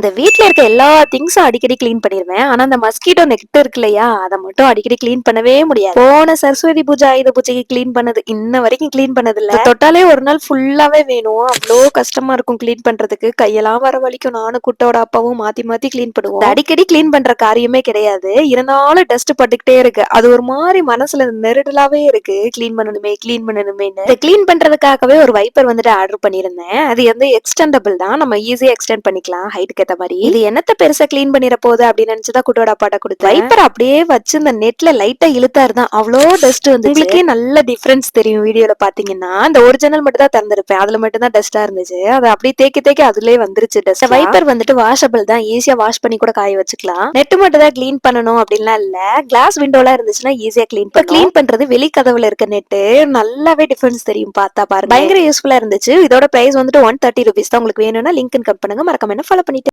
இந்த வீட்ல இருக்க எல்லா திங்ஸும் அடிக்கடி கிளீன் பண்ணிருவேன். ஆனா அந்த மஸ்கிட்டோ நெட் இருக்கு இல்லையா? அத மட்டும் அடிக்கடி கிளீன் பண்ணவே முடியாது. போன சரஸ்வதி பூஜை, ஆயுத பூஜைக்கு கிளீன் பண்ணது. இன்ன வரைக்கும் கிளீன் பண்ணதில்ல. இத தொட்டாலே ஒரு நாள் ஃபுல்லாவே வேணும். அவ்ளோ கஷ்டமா இருக்கும் கிளீன் பண்றதுக்கு. கையெல்லாம் வர வலிக்கும். நானும் குட்டோட அப்பாவும் மாத்தி மாத்தி கிளீன் பண்ணுவோம். இது அடிக்கடி கிளீன் பண்ற காரியமே கிடையாது. இருந்தாலும் டஸ்ட் பட்டுக்கிட்டே இருக்கு. அது ஒரு மாரி மனசுல நெருடலாவே இருக்கு. கிளீன் பண்ணணுமே, கிளீன் பண்ணணுமேன்னு. இத கிளீன் பண்றதுக்காகவே ஒரு வைப்பர் வந்துட்டு ஆர்டர் பண்ணியிருந்தேன். அது வந்து எக்ஸ்டெண்டபிள் தான். நம்ம ஈஸியா எக்ஸ்டெண்ட் பண்ணிக்கலாம் ஹைட்டுக்கு ஏத்த மாரி. இது என்னத்த பெருசா கிளீன் பண்ணிற போகுது அப்படின்னு நினைச்சுதான் குட்டோட அப்பாட்ட கொடுத்தேன். வைப்பர் அப்படியே வச்சு இந்த நெட்ல லைட்டா இழுத்தாரு தான் அவ்வளோ டஸ்ட் வந்து உங்களுக்கே நல்ல டிஃபரன்ஸ் தெரியும் வீடியோல பாத்தீங்கன்னா. இந்த ஒரிஜினல் மட்டும் தான் திறந்திருப்பேன். அதுல மட்டும் தான் டஸ்டா இருந்துச்சு. அதை அப்படியே தேக்கி தேக்கி அதுலயே வந்துருச்சு டஸ்ட். வைப்பர் வந்துட்டு வாஷபிள் தான். ஈஸியா வாஷ் பண்ணி கூட காய வச்சுக்கலாம். நெட் மட்டும் தான் கிளீன் பண்ணணும் அப்படின்லாம் இல்ல. கிளாஸ் விண்டோலாம் இருந்துச்சுன்னா ஈஸியா கிளீன் பண்ணலாம். கிளீன் பண்றது வெளி கதவுல இருக்க நெட்டு நல்லாவே டிஃபரன்ஸ் தெரியும் பார்த்தா பாருங்க. பயங்கர யூஸ்ஃபுல்லா இருந்துச்சு. இதோட பிரைஸ் வந்துட்டு 130 rupees தான். உங்களுக்கு வேணும்னா லிங்க் கட் பண்ணுங்க. மறக்காம என்ன ஃபாலோ பண்ணிட்டு